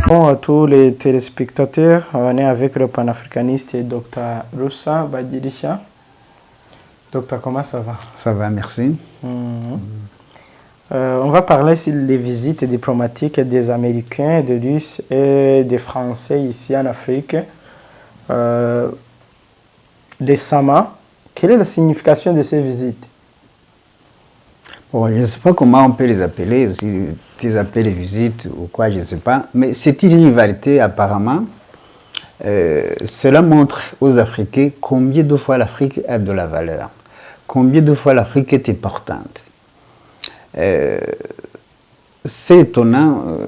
Bon, à tous les téléspectateurs, on est avec le panafricaniste Dr Roussa Badilisha. Docteur, comment ça va? Ça va, merci. On va parler sur les visites diplomatiques des Américains, des Russes et des Français ici en Afrique. Les Sama, quelle est la signification de ces visites? Bon, je ne sais pas comment on peut les appeler, si les appeler les visites ou quoi, je ne sais pas. Mais c'est une rivalité apparemment. Cela montre aux Africains combien de fois l'Afrique a de la valeur, combien de fois l'Afrique est importante. C'est étonnant,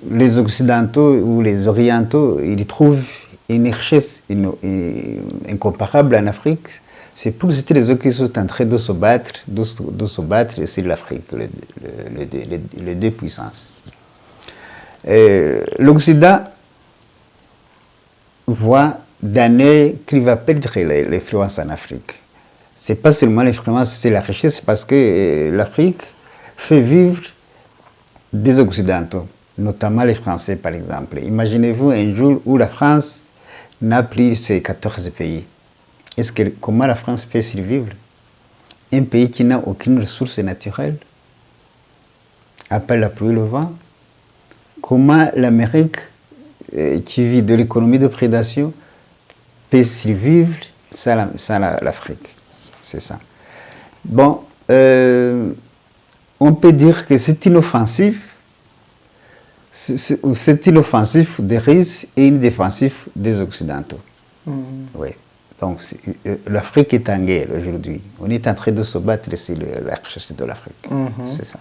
les Occidentaux ou les Orientaux, ils trouvent une richesse incomparable en Afrique. C'est pour citer les autres qui sont en train de se battre, sur l'Afrique, les deux puissances. L'Occident voit d'un œil qu'il va perdre l'influence en Afrique. Ce n'est pas seulement l'influence, c'est la richesse, parce que l'Afrique fait vivre des Occidentaux, notamment les Français par exemple. Imaginez-vous un jour où la France n'a plus ses 14 pays. Comment la France peut survivre? Un pays qui n'a aucune ressource naturelle, à part la pluie et le vent. Comment l'Amérique, qui vit de l'économie de prédation, peut survivre sans l'Afrique? C'est ça. Bon, on peut dire que c'est inoffensif. C'est inoffensif des Russes et inoffensif des Occidentaux. Oui. Donc l'Afrique est en guerre aujourd'hui. On est en train de se battre sur la richesse de l'Afrique. C'est ça.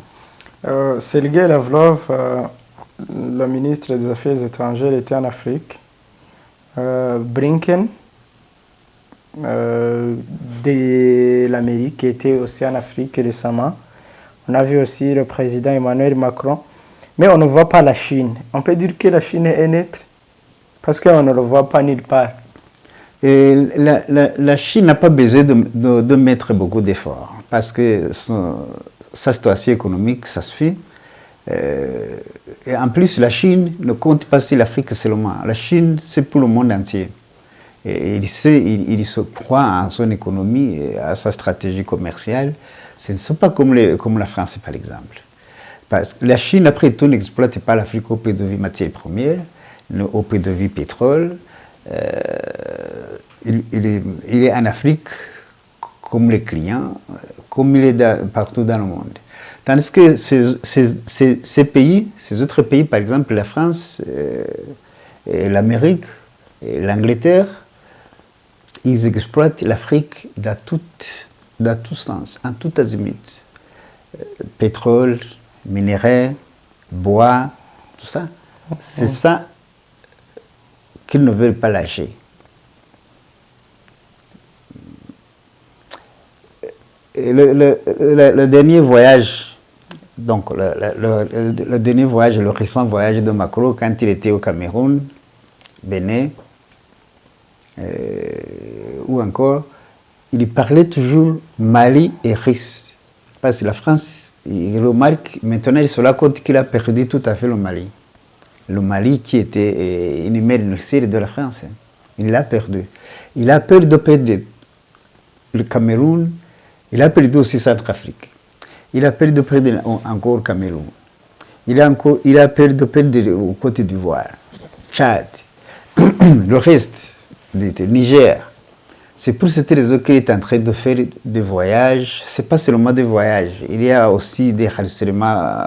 Sergei Lavrov, le ministre des Affaires étrangères, était en Afrique. Blinken, de l'Amérique, était aussi en Afrique récemment. On a vu aussi le président Emmanuel Macron. Mais on ne voit pas la Chine. On peut dire que la Chine est neutre parce qu'on ne le voit pas nulle part. Et la Chine n'a pas besoin de mettre beaucoup d'efforts parce que sa situation économique, ça se fait. Et en plus, la Chine ne compte pas sur l'Afrique seulement. La Chine, c'est pour le monde entier. Et il se croit en son économie et à sa stratégie commerciale. Ce ne sont pas comme la France, par exemple. Parce que la Chine, après tout, n'exploite pas l'Afrique au prix de vue matières premières, au prix de vue pétrole. Il est en Afrique comme les clients, comme il est partout dans le monde. Tandis que ces pays, ces autres pays, par exemple la France, l'Amérique, l'Angleterre, ils exploitent l'Afrique dans tout sens, en tout azimut. Pétrole, minerais, bois, tout ça. C'est ça qu'ils ne veulent pas lâcher. Le dernier voyage, donc le dernier voyage, le récent voyage de Macron, quand il était au Cameroun, Bénin, ou encore, il parlait toujours Mali et Russie. Parce que la France, il remarque, maintenant il se rend compte qu'il a perdu tout à fait le Mali. Le Mali qui était une mère nursière de la France. Il l'a perdu. Il a peur de perdre le Cameroun. Il a perdu aussi Centrafrique. Il a peur de perdre encore le Cameroun. Il a peur de perdre au Côte d'Ivoire, Tchad, le reste, du Niger. C'est pour cette raison qu'il est en train de faire des voyages. Ce n'est pas seulement des voyages. Il y a aussi des harcèlements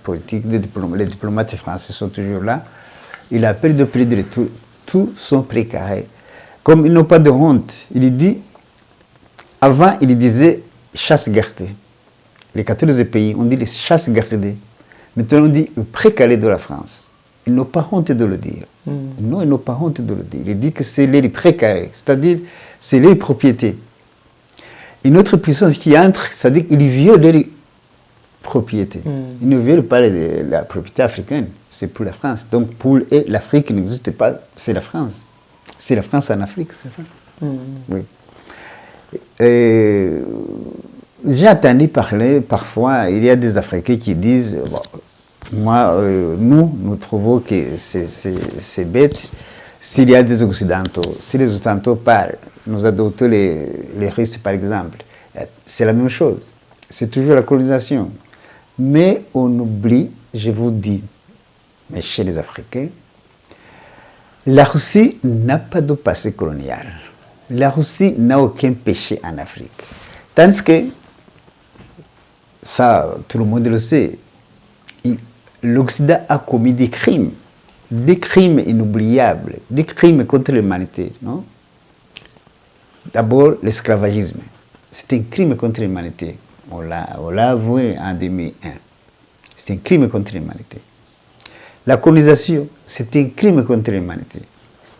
politiques. Les diplomates français sont toujours là. Il a peur de perdre tout son précaré. Comme ils n'ont pas de honte, il dit, avant il disait chasse gardée. Les 14 pays, on dit les chasses gardées. Maintenant on dit le précaré de la France. Ils n'ont pas honte de le dire. Non, ils n'ont pas honte de le dire. Il dit que c'est les précarés, c'est-à-dire c'est les propriétés. Une autre puissance qui entre, c'est-à-dire qu'il viole les propriétés. Ils ne violent pas la propriété africaine, c'est pour la France. Donc pour eux, l'Afrique n'existe pas, c'est la France. C'est la France en Afrique, c'est ça? Oui. J'ai entendu parler, parfois, il y a des Africains qui disent, bon, Moi, nous trouvons que c'est bête. S'il y a des Occidentaux, si les Occidentaux parlent, nous adoptons les Russes par exemple, c'est la même chose. C'est toujours la colonisation. Mais on oublie, je vous dis, mais chez les Africains, la Russie n'a pas de passé colonial. La Russie n'a aucun péché en Afrique. Tandis que, ça, tout le monde le sait, l'Occident a commis des crimes inoubliables, des crimes contre l'humanité. Non? D'abord, l'esclavagisme. C'est un crime contre l'humanité. On l'a avoué en 2001. C'est un crime contre l'humanité. La colonisation, c'est un crime contre l'humanité.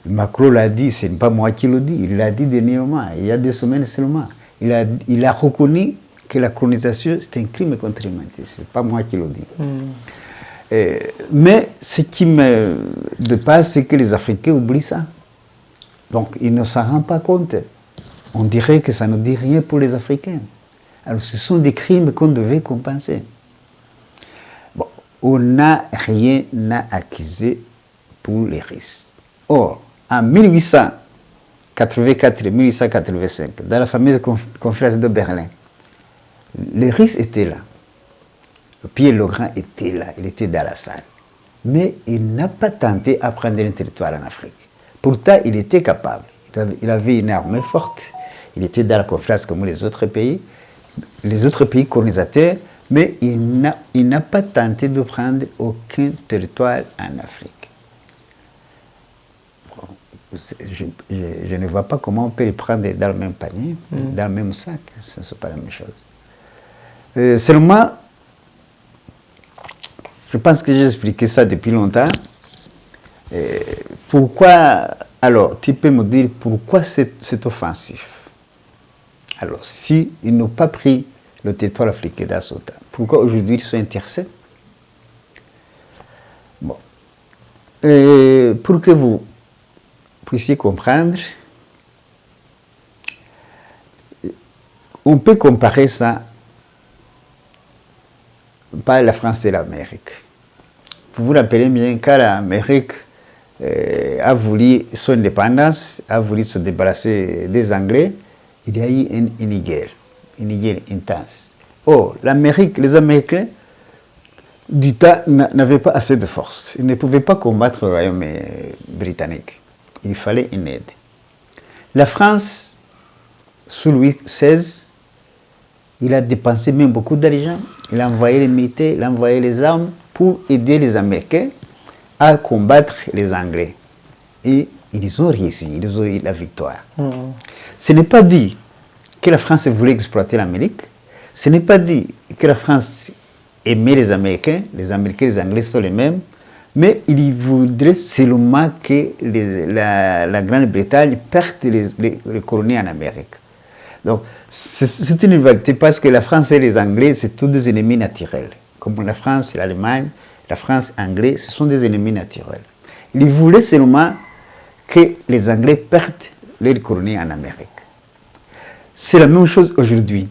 Macron l'a dit, ce n'est pas moi qui le dis, il l'a dit dernièrement, il y a 2 semaines seulement. Il a reconnu que la colonisation, c'est un crime contre l'humanité. Ce n'est pas moi qui le dis. Mais ce qui me dépasse, c'est que les Africains oublient ça. Donc, ils ne s'en rendent pas compte. On dirait que ça ne dit rien pour les Africains. Alors, ce sont des crimes qu'on devait compenser. Bon, on n'a rien à accuser pour les Russes. Or, en 1884-1885, dans la fameuse conférence de Berlin, les Russes étaient là. Pierre-le-Grand était là, il était dans la salle. Mais il n'a pas tenté à prendre un territoire en Afrique. Pourtant, il était capable. Il avait une armée forte. Il était dans la conférence comme les autres pays colonisateurs, mais il n'a pas tenté de prendre aucun territoire en Afrique. Je ne vois pas comment on peut les prendre dans le même panier, dans le même sac. Ce n'est pas la même chose. Seulement, je pense que j'ai expliqué ça depuis longtemps. Pourquoi, alors, tu peux me dire pourquoi c'est offensif? Alors, s'ils n'ont pas pris le territoire africain dans ce temps, pourquoi aujourd'hui ils sont intéressés? Bon. Pour que vous puissiez comprendre, on peut comparer ça par la France et l'Amérique. Vous vous rappelez bien, quand l'Amérique a voulu son indépendance, a voulu se débarrasser des Anglais, il y a eu une guerre intense. Or, les Américains, du temps, n'avaient pas assez de force. Ils ne pouvaient pas combattre le royaume britannique. Il fallait une aide. La France, sous Louis XVI, il a dépensé même beaucoup d'argent. Il a envoyé les militaires, il a envoyé les armes pour aider les Américains à combattre les Anglais. Et ils ont réussi, ils ont eu la victoire. Ce n'est pas dit que la France voulait exploiter l'Amérique. Ce n'est pas dit que la France aimait les Américains. Les Américains et les Anglais sont les mêmes. Mais il voudrait seulement que la Grande-Bretagne perde les colonies en Amérique. Donc, c'est une rivalité parce que la France et les Anglais, c'est tous des ennemis naturels. Comme la France et l'Allemagne, la France et l'Anglais, ce sont des ennemis naturels. Il voulait seulement que les Anglais perdent leurs colonies en Amérique. C'est la même chose aujourd'hui.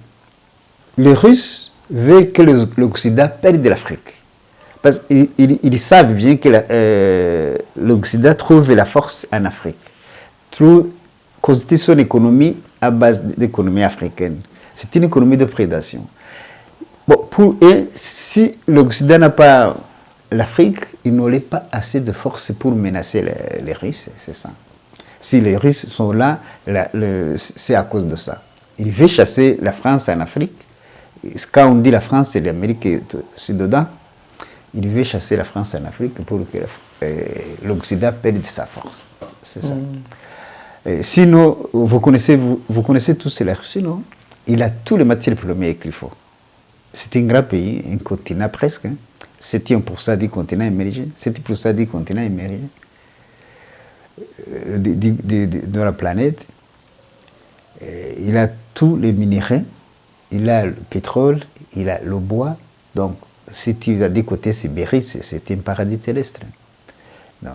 Les Russes veulent que l'Occident perde de l'Afrique. Parce qu'ils savent bien que l'Occident trouve la force en Afrique. Constitue son économie à base d'économie africaine. C'est une économie de prédation. Bon, pour eux, si l'Occident n'a pas l'Afrique, il n'aurait pas assez de force pour menacer les Russes, c'est ça. Si les Russes sont là, c'est à cause de ça. Ils veulent chasser la France en Afrique. Quand on dit la France et l'Amérique, c'est dedans. Il veut chasser la France en Afrique pour que l'Occident perde sa force. C'est ça. Sinon, vous connaissez tous la Russie, non? Il a tous les matières premières qu'il faut. C'est un grand pays, un continent presque. 7% du continent émergé, 7% du continent émergé de la planète. Il a tous les minéraux, il a le pétrole, il a le bois. Donc, si tu vas du côté Sibérie, c'est un paradis terrestre. Non,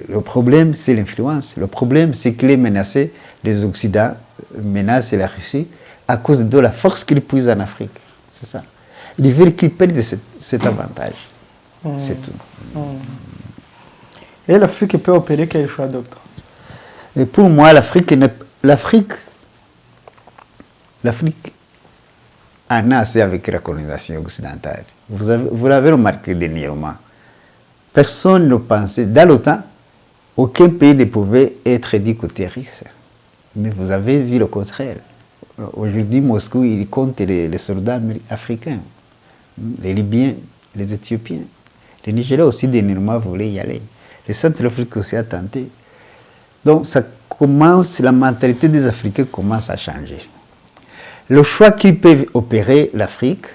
le problème, c'est l'influence. Le problème, c'est qu'il est menacé, les Occidents menacent la Russie à cause de la force qu'ils puisent en Afrique. C'est ça. Ils veulent qu'ils perdent cet avantage. C'est tout. Et l'Afrique peut opérer quel choix, docteur? Et pour moi, l'Afrique en a assez avec la colonisation occidentale. Vous l'avez remarqué dernièrement. Personne ne pensait, dans l'OTAN, aucun pays ne pouvait être dit côté riche. Mais vous avez vu le contraire. Aujourd'hui, Moscou, il compte les soldats africains, les Libyens, les Éthiopiens. Les Nigériens aussi, dernièrement, voulaient y aller. Les Centrafricains aussi a tenté. Donc, la mentalité des Africains commence à changer. Le choix qui peut opérer l'Afrique,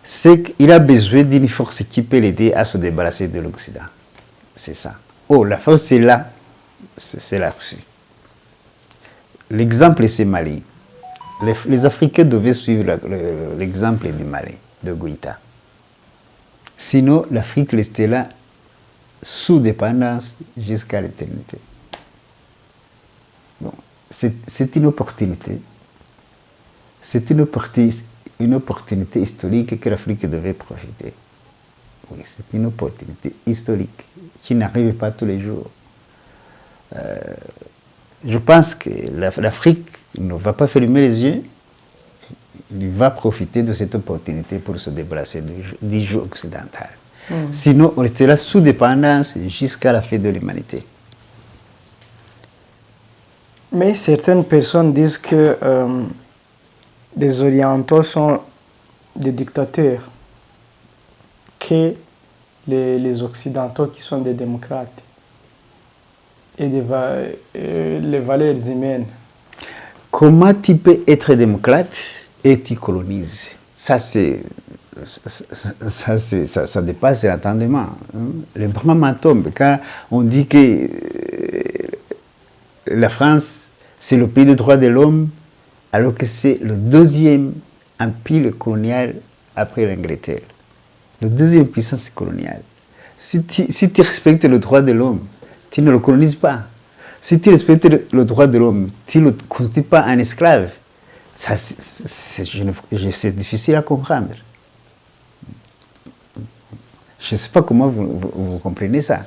c'est qu'il a besoin d'une force qui peut l'aider à se débarrasser de l'Occident. C'est ça. Oh, la force, c'est là. C'est la Russie. L'exemple, c'est Mali. Les Africains devaient suivre l'exemple du Mali, de Goïta. Sinon, l'Afrique restait là, sous dépendance, jusqu'à l'éternité. Bon, c'est une opportunité. C'est une opportunité historique que l'Afrique devait profiter. Oui, c'est une opportunité historique qui n'arrive pas tous les jours. Je pense que l'Afrique ne va pas fermer les yeux. Il va profiter de cette opportunité pour se débarrasser du joug occidental. Sinon, on restera sous dépendance jusqu'à la fin de l'humanité. Mais certaines personnes disent que les Orientaux sont des dictateurs, que les Occidentaux qui sont des démocrates et les valeurs humaines. Comment tu peux être démocrate et tu colonises? Ça dépasse l'entendement. Le Brahman tombe quand on dit que la France, c'est le pays des droits de l'homme, alors que c'est le deuxième empire colonial après l'Angleterre. Le deuxième puissance coloniale. Si tu respectes le droit de l'homme, tu ne le colonises pas. Si tu respectes le droit de l'homme, tu ne le constitues pas un esclave. C'est difficile à comprendre. Je ne sais pas comment vous comprenez ça.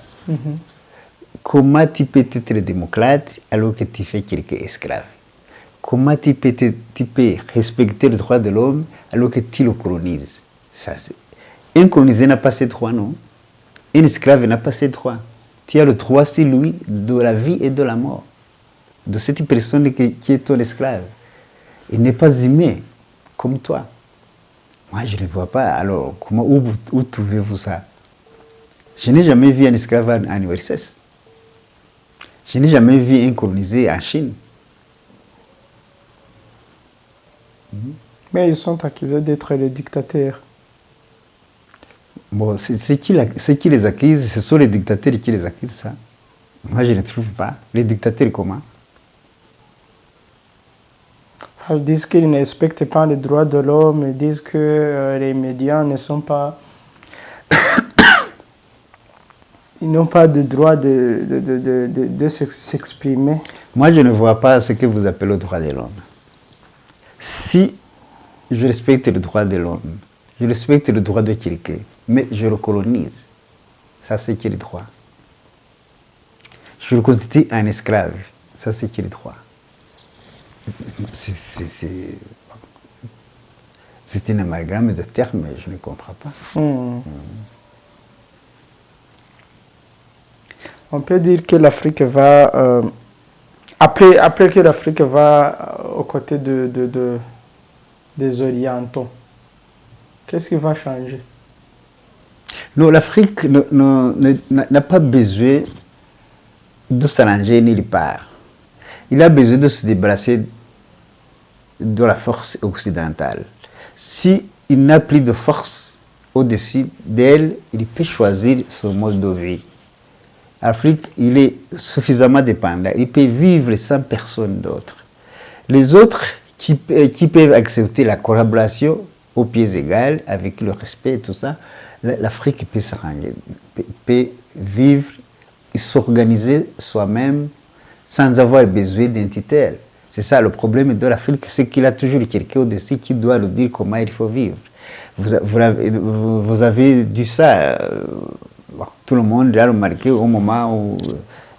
Comment tu peux être démocrate alors que tu fais quelqu'un esclave? Comment tu peux respecter le droit de l'homme alors que tu le colonises? Un colonisé n'a pas ces droits, non? Un esclave n'a pas ces droits. Tu as le droit, c'est lui, de la vie et de la mort. De cette personne qui est ton esclave. Il n'est pas humain comme toi. Moi, je ne vois pas. Alors, où trouvez-vous ça? Je n'ai jamais vu un esclave en URSS. Je n'ai jamais vu un colonisé en Chine. Mais ils sont accusés d'être des dictateurs. Bon, ceux qui les accusent, ce sont les dictateurs qui les accusent, ça. Moi, je ne trouve pas. Les dictateurs, comment? Ils disent qu'ils ne respectent pas les droits de l'homme, ils disent que les médias ne sont pas... ils n'ont pas de droit de s'exprimer. Moi, je ne vois pas ce que vous appelez le droit de l'homme. Si je respecte le droit de l'homme, je respecte le droit de quelqu'un, mais je le colonise, ça c'est qui est le droit. Je le constitue un esclave, ça c'est qui est le droit. C'est un amalgame de termes, mais je ne comprends pas. On peut dire que l'Afrique va... après que l'Afrique va aux côtés des Orientaux, qu'est-ce qui va changer? Non, l'Afrique n'a pas besoin de s'arranger nulle part. Il a besoin de se débarrasser de la force occidentale. Si il n'a plus de force au-dessus d'elle, il peut choisir son mode de vie. L'Afrique, il est suffisamment dépendant. Il peut vivre sans personne d'autre. Les autres qui peuvent accepter la collaboration aux pieds égaux, avec le respect et tout ça, l'Afrique peut s'arranger, peut vivre et s'organiser soi-même sans avoir besoin d'entité. C'est ça le problème de l'Afrique, c'est qu'il a toujours quelqu'un au-dessus qui doit lui dire comment il faut vivre. vous avez dit ça, bon, tout le monde l'a remarqué au moment où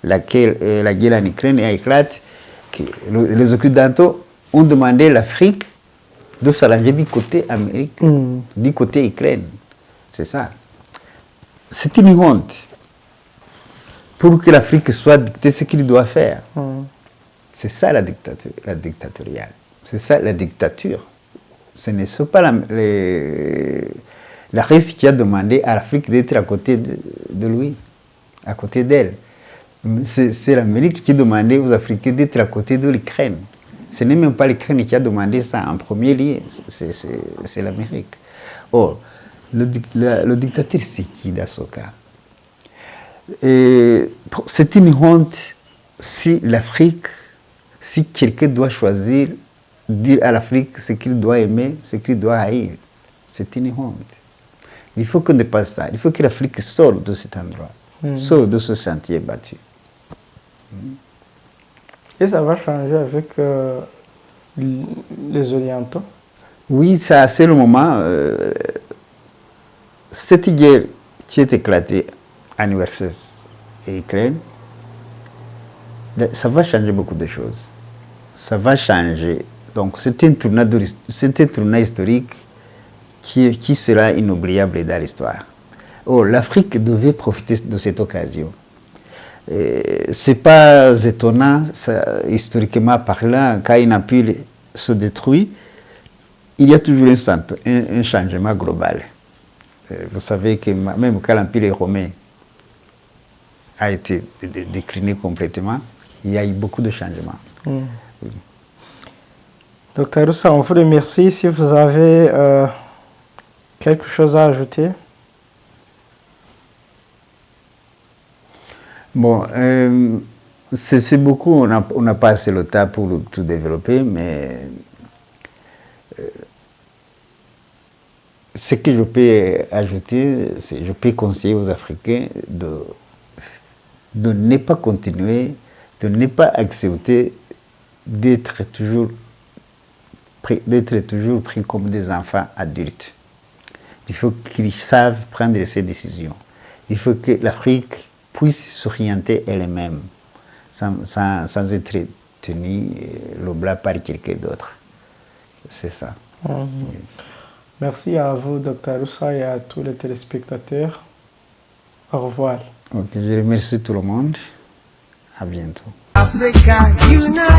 la guerre en Ukraine a éclaté, que les Occidentaux ont demandé à l'Afrique de s'allonger du côté Amérique, du côté Ukraine. C'est ça. C'est une honte pour que l'Afrique soit dictée ce qu'il doit faire. C'est ça la dictature, la dictatoriale. C'est ça la dictature. Ce n'est pas la Russie qui a demandé à l'Afrique d'être à côté de lui, à côté d'elle. C'est l'Amérique qui a demandé aux Africains d'être à côté de l'Ukraine. Ce n'est même pas l'Ukraine qui a demandé ça en premier lieu, c'est l'Amérique. Or, le dictateur, c'est qui dans ce cas? C'est une honte si l'Afrique, si quelqu'un doit choisir, dire à l'Afrique ce qu'il doit aimer, ce qu'il doit haïr. C'est une honte. Il faut qu'on dépasse ça. Il faut que l'Afrique sorte de cet endroit, sorte de ce sentier battu. Et ça va changer avec les Orientaux? Oui, c'est le moment. Cette guerre qui est éclatée en URSS et Ukraine, ça va changer beaucoup de choses. Ça va changer. Donc c'est un tournant historique qui sera inoubliable dans l'histoire. Oh, l'Afrique devait profiter de cette occasion. Ce n'est pas étonnant, historiquement parlant, quand un empire se détruit, il y a toujours un changement global. Vous savez que même quand l'empire romain a été décliné complètement, il y a eu beaucoup de changements. Oui. Docteur Roussa, on vous remercie. Si vous avez quelque chose à ajouter. Bon, c'est beaucoup, on n'a pas assez le temps pour tout développer, mais ce que je peux ajouter, c'est je peux conseiller aux Africains de ne pas continuer, de ne pas accepter d'être toujours pris comme des enfants adultes. Il faut qu'ils savent prendre ces décisions. Il faut que l'Afrique puisse s'orienter elle-même, sans être tenue le bras par quelqu'un d'autre. C'est ça. Oui. Merci à vous, Dr Roussa, et à tous les téléspectateurs. Au revoir. Okay, je remercie tout le monde. À bientôt. Africa unite.